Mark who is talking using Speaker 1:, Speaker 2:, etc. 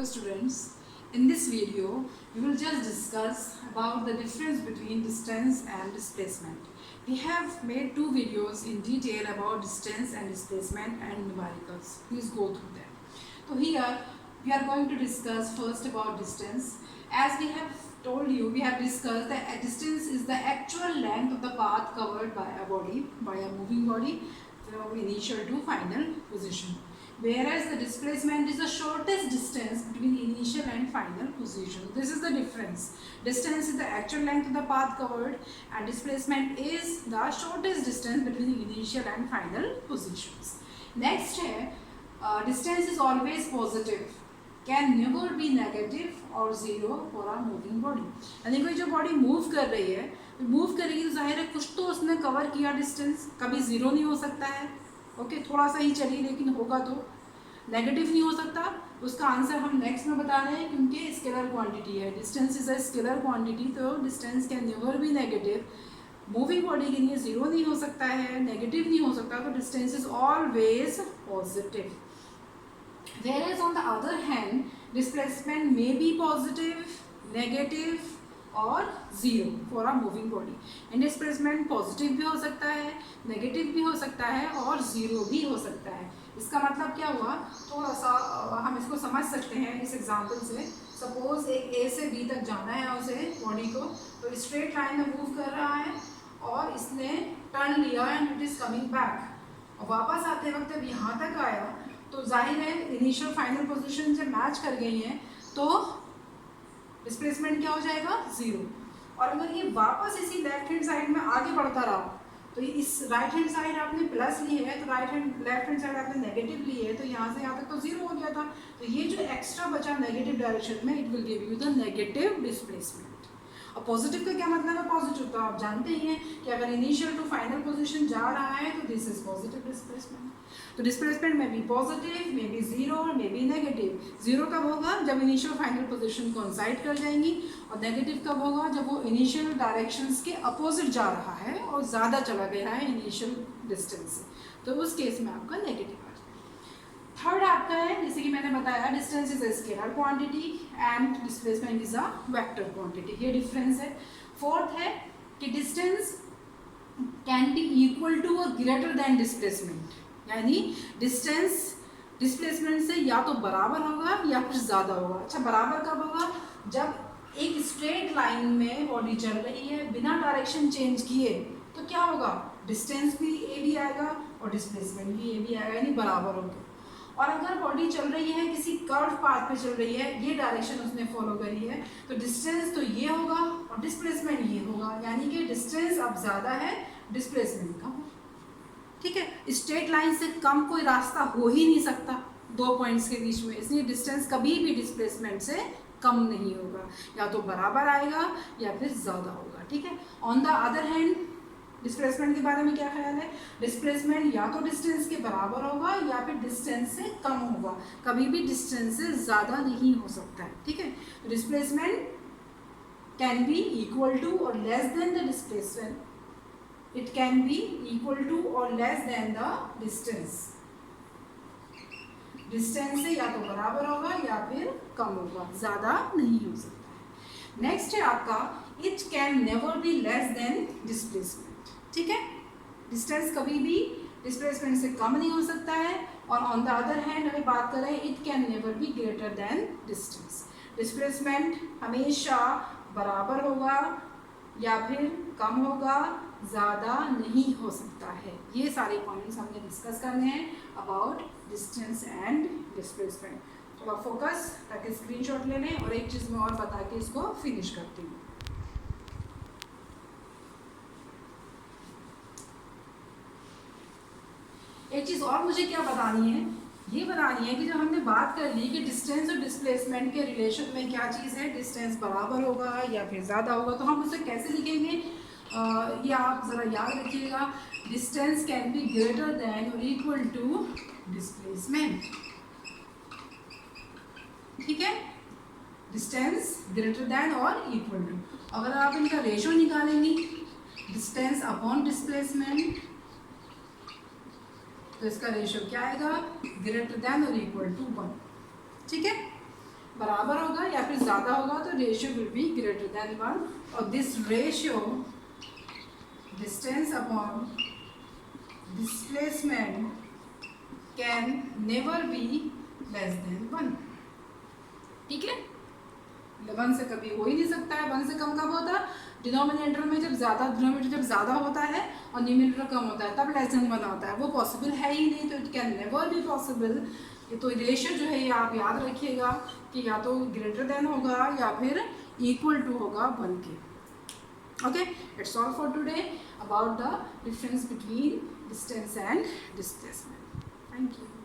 Speaker 1: Hello students, in this video we will just discuss about the difference between distance and displacement. We have made two videos in detail about distance and displacement and numericals. Please go through them. So here we are going to discuss first about distance. As we have told you, we have discussed that distance is the actual length of the path covered by a body, by a moving body from initial to final position. Whereas the displacement is the shortest distance between initial and final position. This is the difference. Distance is the actual length of the path covered and displacement is the shortest distance between initial and final positions. Next है, distance is always positive, can never be negative or zero for a moving body. यानी कोई जो body move कर रही है, move करेगी तो जाहिर है कुछ तो उसने कवर किया डिस्टेंस, कभी ज़ीरो नहीं हो सकता है, ओके थोड़ा सा ही चली लेकिन होगा तो नेगेटिव नहीं हो सकता. उसका आंसर हम नेक्स्ट में बता रहे हैं क्योंकि स्केलर क्वांटिटी है. Distance is a scalar quantity, तो distance can never be negative. Moving body के लिए ज़ीरो नहीं हो सकता है, नेगेटिव नहीं हो सकता, तो distance is always positive. Whereas on the other hand, displacement may be positive, negative और zero for a moving body. And displacement positive भी हो सकता है, नेगेटिव भी हो सकता है और ज़ीरो भी हो सकता है. इसका मतलब क्या हुआ, थोड़ा सा हम इसको समझ सकते हैं इस एग्जांपल से. सपोज एक ए से बी तक जाना है उसे बॉडी को, तो स्ट्रेट लाइन में मूव कर रहा है और इसने टर्न लिया and it is coming back. और वापस आते वक्त जब यहाँ तक आया तो जाहिर है इनिशियल फाइनल पोजीशन जब मैच कर गई हैं तो डिस्प्लेसमेंट क्या हो जाएगा, ज़ीरो. और अगर ये वापस इसी लेफ्ट हैंड साइड में आगे बढ़ता रहा तो इस राइट हैंड साइड आपने प्लस ली है, तो लेफ्ट हैंड साइड आपने नेगेटिव ली है, तो यहाँ से यहाँ तक तो ज़ीरो हो गया था. तो ये जो एक्स्ट्रा बचा नेगेटिव डायरेक्शन में, it will give you the negative displacement. और पॉजिटिव का क्या मतलब है, पॉजिटिव तो आप जानते ही हैं कि अगर इनिशियल टू फाइनल पोजीशन जा रहा है तो दिस इज पॉजिटिव डिस्प्लेसमेंट. तो डिस्प्लेसमेंट में भी पॉजिटिव, मे बी जीरो और मे बी नेगेटिव. जीरो कब होगा, जब इनिशियल फाइनल पोजीशन कोइंसाइड कर जाएंगी, और नेगेटिव कब होगा, जब वो इनिशियल डायरेक्शंस के अपोजिट जा रहा है और ज़्यादा चला गया है इनिशियल डिस्टेंस से, तो उस केस में आपका नेगेटिव आ जाएगा. थर्ड आपका है, जैसे कि मैंने बताया, distance is a scalar quantity and displacement is a vector quantity. ये डिफरेंस है. फोर्थ है कि distance can be equal to और ग्रेटर देन डिस्प्लेसमेंट. यानी डिस्टेंस डिस्प्लेसमेंट से या तो बराबर होगा या फिर ज़्यादा होगा. अच्छा, बराबर कब होगा, जब एक स्ट्रेट लाइन में बॉडी चल रही है बिना डायरेक्शन चेंज किए, तो क्या होगा, डिस्टेंस भी ए भी आएगा और डिस्प्लेसमेंट भी ए भी आएगा, यानी बराबर होगा. और अगर बॉडी चल रही है किसी कर्व पाथ पे चल रही है, ये डायरेक्शन उसने फॉलो करी है, तो डिस्टेंस तो ये होगा और डिस्प्लेसमेंट ये होगा, यानी कि डिस्टेंस अब ज़्यादा है, डिस्प्लेसमेंट कम. ठीक है, स्ट्रेट लाइन से कम कोई रास्ता हो ही नहीं सकता दो पॉइंट्स के बीच में, इसलिए डिस्टेंस कभी भी डिस्प्लेसमेंट से कम नहीं होगा, या तो बराबर आएगा या फिर ज़्यादा होगा. ठीक है. On the other hand displacement के बारे में क्या ख्याल है, डिस्प्लेसमेंट या तो डिस्टेंस के बराबर होगा या फिर डिस्टेंस से कम होगा, कभी भी डिस्टेंस से ज़्यादा नहीं हो सकता है. ठीक है. तो displacement can be equal to or less than the displacement. It can be equal to or less than the distance. Distance से या तो बराबर होगा या फिर कम होगा, ज़्यादा नहीं हो सकता है. नेक्स्ट है आपका, it can never be less than displacement. ठीक है. डिस्टेंस कभी भी डिस्प्लेसमेंट से कम नहीं हो सकता है. और ऑन द अदर हैंड अगर बात करें, it can never be greater than distance. Displacement हमेशा बराबर होगा या फिर कम होगा, ज़्यादा नहीं हो सकता है. ये सारे पॉइंट्स हमने डिस्कस करने हैं अबाउट डिस्टेंस एंड डिस्प्लेसमेंट. थोड़ा फोकस, ताकि स्क्रीनशॉट ले लें. और एक चीज़ मैं और बता के इसको फिनिश करती हूँ. एक चीज़ और मुझे क्या बतानी है, ये बतानी है कि जब हमने बात कर ली कि डिस्टेंस और डिस्प्लेसमेंट के रिलेशन में क्या चीज़ है, डिस्टेंस बराबर होगा या फिर ज़्यादा होगा, तो हम उसे कैसे लिखेंगे, ये आप ज़रा याद रखिएगा. Distance can be greater than और इक्वल टू डिस्प्लेसमेंट. ठीक है. डिस्टेंस ग्रेटर देन और इक्वल टू. अगर आप इनका रेशो निकालेंगी, डिस्टेंस अपॉन डिस्प्लेसमेंट, तो इसका रेशो क्या आएगा, ग्रेटर देन और इक्वल टू 1. ठीक है. बराबर होगा या फिर ज़्यादा होगा तो ratio will be greater than 1 और this ratio distance upon displacement can never be less than 1। ठीक है, 1 से कभी हो ही नहीं सकता है। 1 से कम कब होता है? डिनोमिनेटर में जब ज़्यादा होता है और न्यूमरेटर कम होता है, तब लेस देन 1 होता है। वो पॉसिबल है ही नहीं, तो it can never be possible. तो रेशियो जो है ये आप याद रखिएगा कि या तो ग्रेटर देन होगा या फिर इक्वल टू होगा 1 के। Okay, it's all for today about the difference between distance and displacement. Thank you.